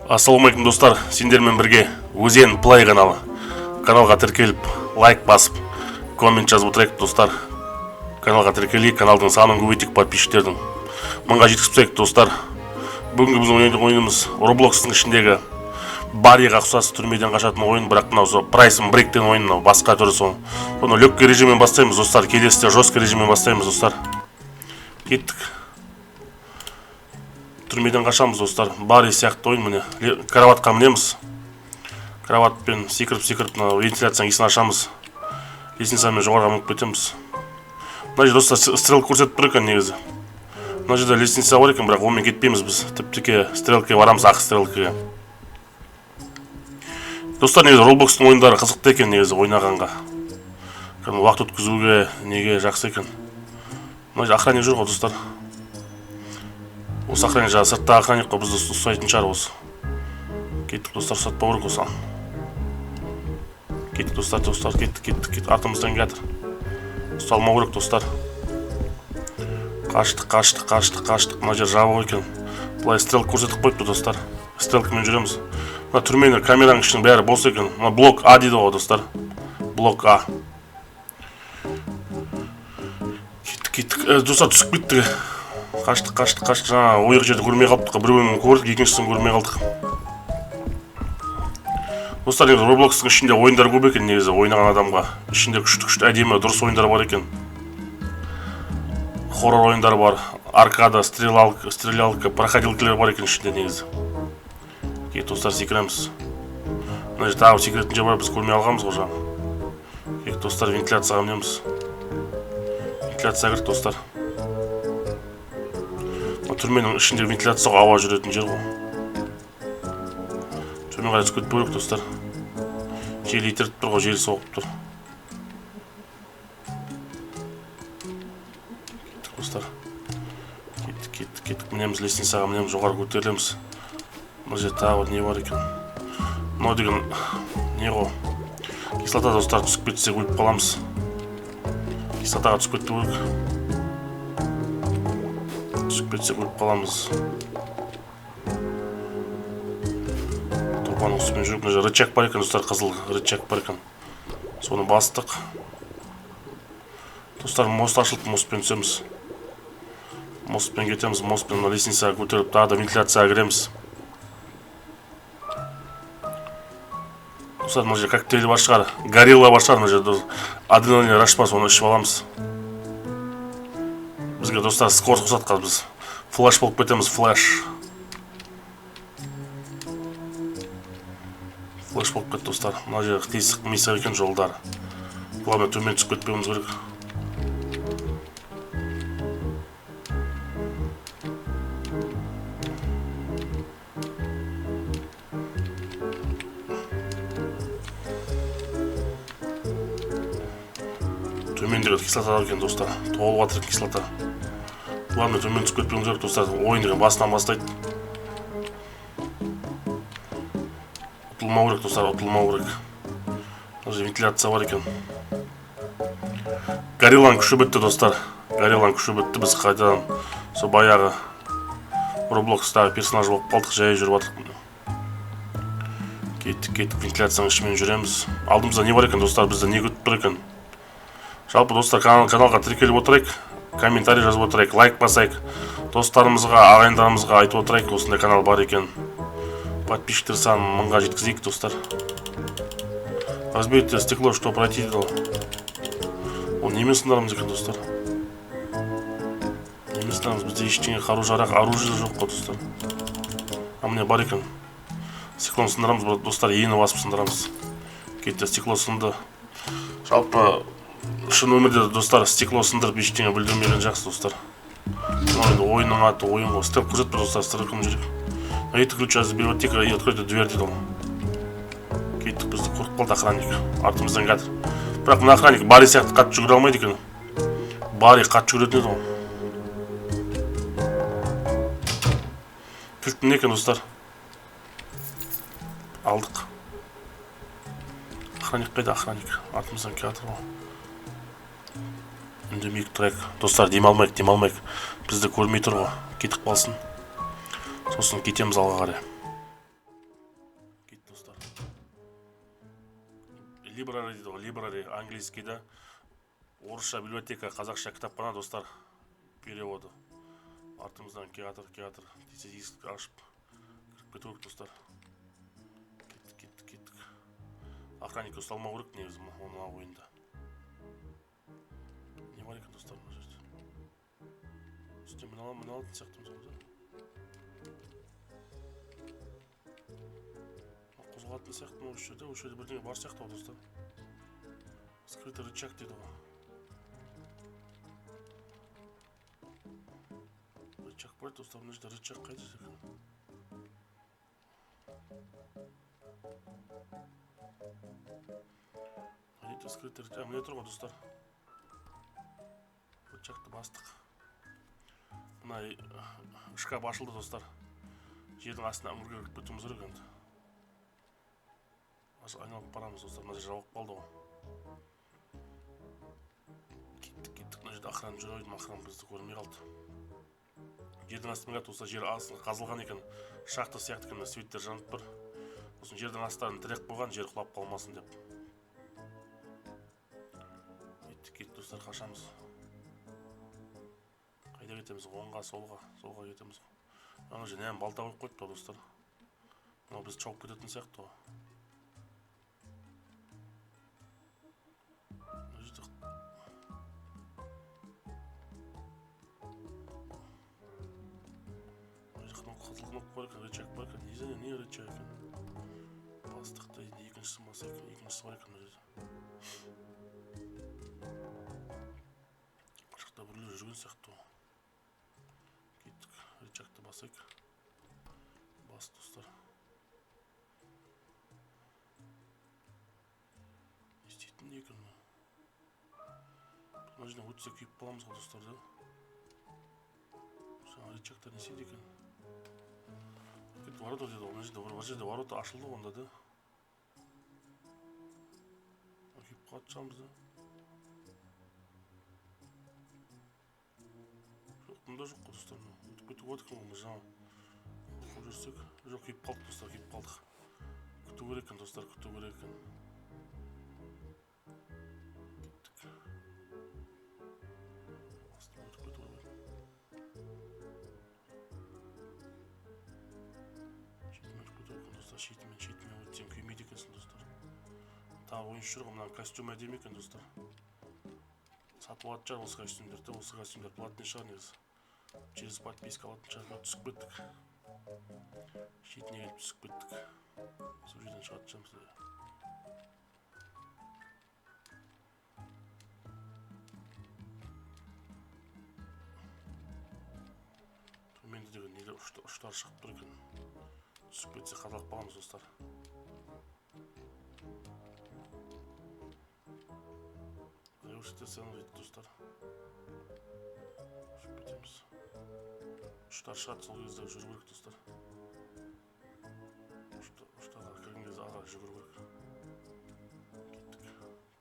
Ассалаумалейкум достар, сендермен бірге Өзен Плей каналы. Каналға тіркеліп, лайк басып, коммент жазып отырайық достар. Каналға тіркелейік, каналдың санын көбейтейік, подписчиктердің. Мыңға жеткізсек достар. Бүгінгі біздің ойынымыз Roblox'тың ішіндегі Барриға ұқсас түрмеден қашатын ойын, бірақ мынау Прайсын Брейктен ойын, басқа түрі сол. Оны легкий режиммен бастаймыз достар, келесіде жесткий режиммен бастаймыз достар. Кеттік. Түрмеден қашамыз достар. Барри сияқты ойын міне. Кроватқа мінеміз. Кроватпен секіріп вентиляцияның есін ашамыз. Лестницамен жоғарыға мініп кетеміз. Мына жерде достар стрелка көрсетіп тұр екен негізі. Мына жерде лестница бар екен, бірақ онымен кетпейміз біз. Тіптіке стрелкаға барамыз, ақ стрелкаға. Достар, негізі Roblox'тың ойындары қызықты екен негізі ойнағанға. Уақыт өткізуге неге жақсы екен. Мына жерде охранник жүр ғой достар. Осы охранник жағы сыртта охранник қой, бізді ұстайтын шығар осы. Кеттік достар, ұстатпау керек осы. Кеттік достар, кеттік. Артымыздан келатыр. Ұсталмау керек достар. Қаштық. Мына жер жабық екен. Бұлай стрелка көрсетіп қойыпты достар. Стрелкамен жүреміз. Мына түрменің камераның ішінің бәрі бос екен. Мына блок А дейді ғой достар. Блок А. Кеттік. Достар, түсіп кеттік. Қаштық. Жаңа ойық жерді көрмей қалдық. Бір бөлімін көрдік, екіншісін көрмей қалдық. Достар, негізі Roblox'тың ішінде ойындар көп екен негізі ойнаған адамға. Ішінде күшті әдемі дұрыс ойындар бар екен. Хоррор ойындар бар. Аркада, стрелялка, проходилкалар бар екен ішінде негізі. Кет достар, секіреміз. Мына жерде тағы секіретін жер бар, біз көрмей алғанбыз ғой жаңа. Кет достар, вентиляцияға мінеміз. Вентиляция кірді достар. Түрменің ішінде вентиляцияға ауа жүретін жер ғой. Түрмен қарай түсіп кетпеу керек достар. Жел итеріп тұр ғой, жел соғып тұр. Кеттік достар. Кеттік. Мінеміз, лестницаға мінеміз, жоғары көтерілеміз. Мына жерде тағы не бар екен. Мынау деген не ғой. Кислота достар, түсіп кетсе өліп қаламыз. Кислотаға түсіп кетпеу керек. Түсіп кетсе өліп қаламыз. Тұрпаның үстімен жүріп, мына жерде рычаг бар екен достар, қызыл рычаг бар екен. Соны бастық. Достар, мост ашылып, мостпен түсеміз. Мостпен кетеміз, мостпен лестницаға көтеріп, тағы да вентиляцияға кіреміз. Достар, мына жерде коктейль бар шығар, горилла бар шығар, мына жерде адреналин рашпа, соны ішіп аламыз. Бізге достар скорость қосатқан біз. Флэш болып кетеміз, флэш. Флэш болып кет достар. Мына жерде қисық мисақ екен жолдар. Главное төмен түсіп кетпеуіміз керек. Төмендегі кислота екен достар. Толып жатыр кислота. Главное төмен түсіп кетпеуіміз керек достар. Ойын деген басынан бастайды. Ұтылмау керек достар, ұтылмау керек. Мына жерде вентиляция бар екен. Горилланың күші бітті достар. Горилланың күші бітті. Біз қайтадан сол баяғы Roblox'тағы персонаж болып қалдық, жай жүріп жатырмыз. Кеттік, вентиляцияның ішімен жүреміз. Алдымызда не бар екен достар, бізді не күтіп тұр екен. Жалпы достар, каналға тіркеліп отырайық, комментарий жазып отырайық, лайк басайық, достарымызға, ағайындарымызға айтып отырайық, осындай канал бар екен. Подписчиктер санын 1000-ға жеткізейік достар. Разбейте стекло, что пройти дал. Ол немен сындарымыз екен достар. Немен сындарымыз, бізде ештеңе қару жарақ, оружие жоқ қой достар. А міне бар екен. Стеклоны сындарымыз, достар, ені басып сындарымыз. Кетті, стекло сынды. Жалпы шын өмірде достар, стекло сындырып ештеңе білдірмеген жақсы достар. Ойынның аты, ойын ғой. Стрелка көрсетпе достар, стрелканы жүрек. Эти ключи из библиотеки и откройте дверь дедім. Кеттік, бізді қорқып қалды охранник. Артымыздан келатыр. Бірақ мына охранник Барри сияқты қатты жүгіре алмайды екен. Барри қатты жүгіретін еді ғой. Кілттің не екен достар? Алдық. Охранник қайда, охранник? Артымыздан келатыр ғой. Үндемейік тұрайық. Достар, демалмайық. Бізді көрмей тұр ғой. Кетіп қалсын. Сосын кетеміз алға қарай. Library дейді ғой, library английскийда, орысша библиотека, қазақша кітапхана достар переводы. Артымыздан театр десе есікті ашып кіріп кету керек достар. Кеттік. Охранник ұсталмау керек негізі оның ойында. Не бар екен достар мына жерде? Үстен міне алатын сияқтымыз ғой. Қозғалатын сияқты ма осы жерде бірдеңе бар сияқты ғой достар. Скрытый рычаг дейді ғой. Рычаг бар достар, мына жерде рычаг қайда екен? Қайда скрытый рычаг? Міне тұр ғой достар. Рычагты бастық. Мына шкаф ашылды достар. Жердің астына үңгірге кіріп кетуіміз керек енді. Айналып барамыз достар, мына жер жабылып қалды ғой. Кеттік, мына жерде охрана жүреді, охрана бізді көрмей қалды. Жердің астына достар, жер астына қазылған екен, шахта сияқты екен, светтер жанып тұр. Сосын жердің астарын тірек қойған, жер құлап қалмасын деп. Кеттік достар, қашамыз. Қайда кетеміз? Оңға, солға кетеміз. Ана жерде нәм балта қойып қойыпты достар. Мынау біз шауып кететін сияқты ғой. Қызыл бар екен, рычаг бар екен, не рычаг екен? Бастықты екіншісі бар екен мына жерде. Жақта біреулер жүрген сияқты ғой. Кеттік, рычагты басайық. Бас достар. Не істейтін не екен? Мына жерден өтсе күйіп қаламыз ғой достар да. Жаңа рычагтар не істейді екен? Ворота дейді ғой, мына жерде ворота ашылды онда да. Күйіп қалады шамыз да. Жоқ, мұнда жоқ қой достар. Өтіп кетіп өтіп екен ғой, жаңа қорқып жүрсек. Жоқ, күйіп қалдық достар, күйіп қалдық. Күту керек екен достар, күту керек екен. Кеттік. Астына өтіп кетіп өтіп. Шетімен өтсем күймейді екенсің достар. Тағы ойыншы жүр ғой, мына костюм әдемі екен достар. Сатып алатын шығар осы костюмдерді, осы костюмдер платный шығар негізі. Через подписка алатын шығар, түсіп кеттік. Шетіне келіп түсіп кеттік. Сол жерден шығатшамыз. Төменде деген неде ұштар шығып тұр екен. Түсіп кетсе қадалып қаламыз достар. Велосипедтен дейді достар. Түсіп кетеміз. Ұштар шығады, сол кезде жүру керек достар. Ұштарға кірген кезде ара жүгіру керек.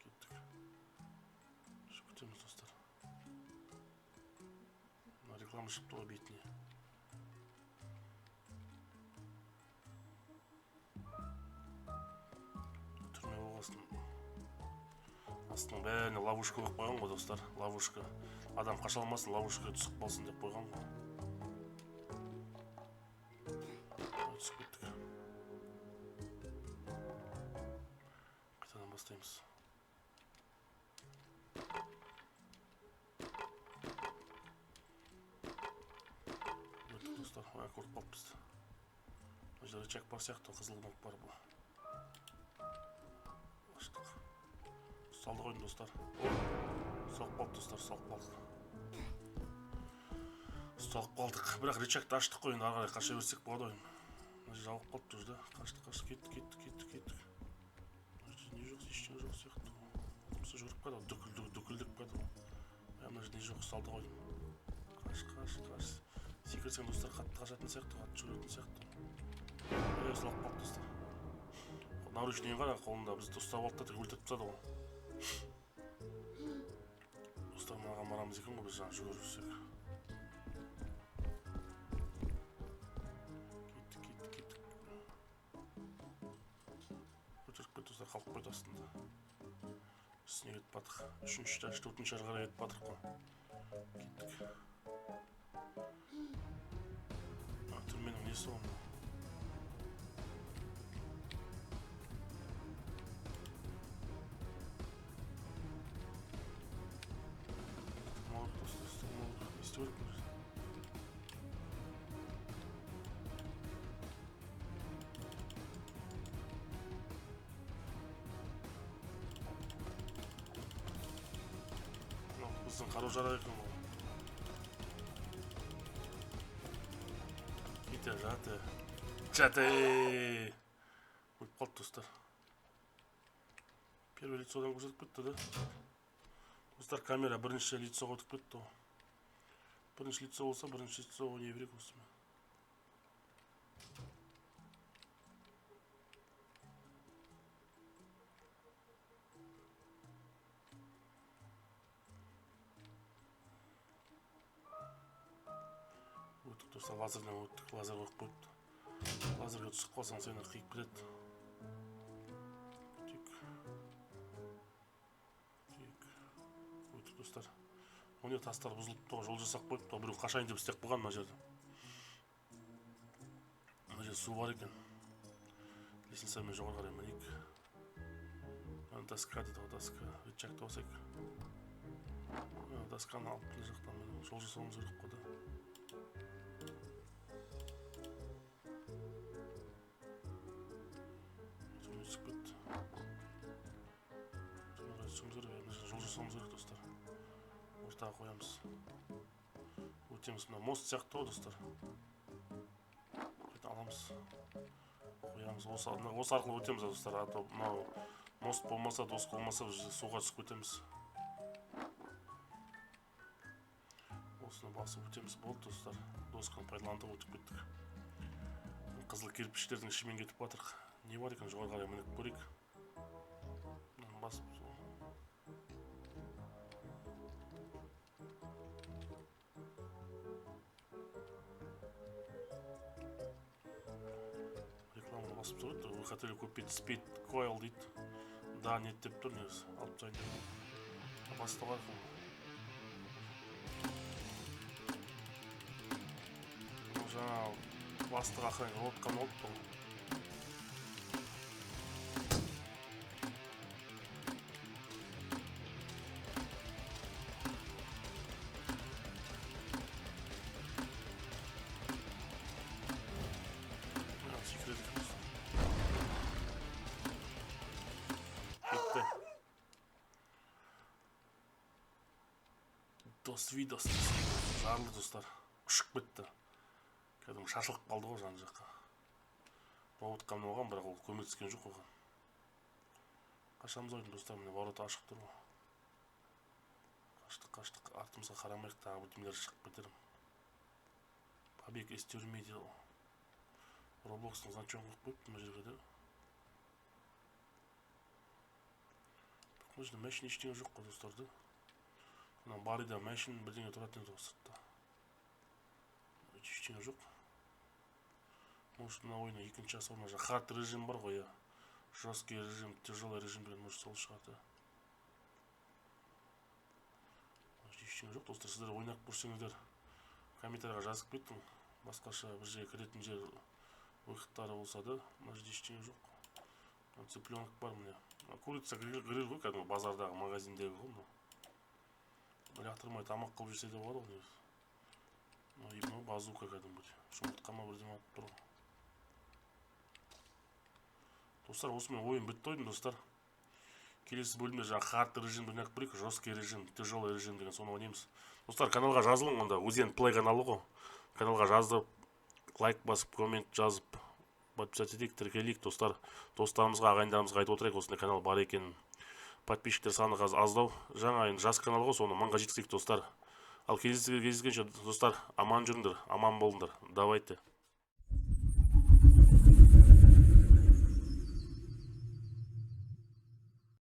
Кеттік. Түсіп кетеміз достар. Реклама шығыпты ғой бетіне. Астының бәріне ловушка қойып қойған ғой достар. Ловушка. Адам қаша алмасын, ловушкаға түсіп қалсын деп қойған ғой. Түсіп кеттік. Қайтадан бастаймыз. Өттік достар. Көріп қалып бізді. Мына жерде рычаг бар сияқты, қызыл кнопка бар бұл. Салды қойдым достар. Соғып қалды достар, соғып қалдық. Бірақ рычагты аштық қой, енді ары қарай қаша берсек болады ойын. Мына жер жабылып қалыпты уже да. Қаштық, кеттік. Мына жерде не жоқ, ештеңе жоқ сияқты. Осы жүріп қойды, дүкілдеп қойды. Мына жерде не жоқ, салды қойдым. Қаш. Секірсең достар, қатты қашатын сияқты, қатты жүретін сияқты. Салып қалды достар. Наручнигі қара қолында бізді ұстап алды да өлтіріп тастады ғой. Достар маған барамыз екен ғой, біз жаңа жүгіріп жүрсек. Кеттік. Өтіріп кет достар, қалып қойды астында. Түсіне кетіп бардық. 3-4 шарға кетіп бардық қой. Кеттік. Түрменің несі ол? İşte öyle yapıyoruz. Біздің қару-жарақ екен ол. Кете, жаты. Жаты! Өліп қалды достар. Первый лицодан көрсетіп кетті да. Достар, камера бірінші лицоға өтіп кетті. Бірінші лицо болса, бірінші лицо ойнай берек осымен. Өттік достар, лазерден өттік, лазер қойып қойыпты. Лазерге түсіп қалсаң сені қиып кетеді. Өттік достар. Оны тастар бұзылып жол жасап қойыпты, біреу қашайын деп істеп қойған мына жерде. Мына жерде су бар екен. Лестницамен жоғары қарай мінейік. Доска дейді ғой, доска. Ветчакта болсайық. Досканы алып мына жақтан жол жасауымыз керек қой да. Түрме түсіп кетті. Түрме түсіміз керек, жол жасауымыз керек достар. Ортаға қоямыз. Өтеміз мына мост сияқты ғой достар. Аламыз. Қоямыз. Осы арқылы өтеміз достар. Мынау мост болмаса, досқа болмаса біз суға түсіп кетеміз. Осыны басып өтеміз болды достар. Досканы пайдаланып өтіп кеттік. Қызыл кирпичтердің ішімен кетіп батырық. Не бар екен жоғары қарай мініп көрейік. Басып басып тұрады. Вы хотели купить speed coil дейді. Да, нет деп тұр негізі. Алып тайын деп. Бастауға қыл. Жаңа бастық охрана отқан олып тұр. Видос жарлы достар, ұшып кетті. Кәдімгі шашылып қалды ғой жан жаққа. Робот қамын оған, бірақ ол көмектескен жоқ оған. Қашамыз ойдың достар, міне ворота ашық тұр ғой. Қаштық, артымызға қарамайық, тағы бүтімдер шығып кетерім. Побег из тюрьмы дейді. Роблокстың значогын қойып қойыпты мына жерге де. Бұл жерде машин ештеңе жоқ қой достар да. Барыда машин бірдеңе тұратын еді сыртта. Ештеңе жоқ. Может, мына ойына екінші жасау мына хард режим бар ғой, жесткий режим, тяжелый режим деген может сол шығады. Ештеңе жоқ достар, сіздер ойнап көрсеңіздер комментарийға жазып кеттің. Басқаша бір жерге кіретін жер выходтары болса да, мына жерде ештеңе жоқ. Цыпленок бар міне. Курица гриль ғой, кәдімгі базардағы магазиндегі ғой. Лақтырмай тамақ қылып жесе де болады ғой. Мынау базука кәдімгі. Жұмыртқама бірден алып тұр. Достар, осымен ойын бітті ойын достар. Келесі бөлімде жаңа хард режим ойнап көрейік, жесткий режим, тяжелый режим деген соны ойнаймыз. Достар, каналға жазылың, онда Узен Play каналы ғой. Каналға жазып, лайк басып, коммент жазып, подписать етейік, тіркелейік достар. Достарымызға, ағайындарымызға айтып отырайық, осындай канал бар екенін. Подписчиктер саны аздау. Жаңа енді жас канал ғой, соны мыңға жеткізейік достар. Ал кездескенше достар, аман жүріңдер, аман болыңдар. Давайте.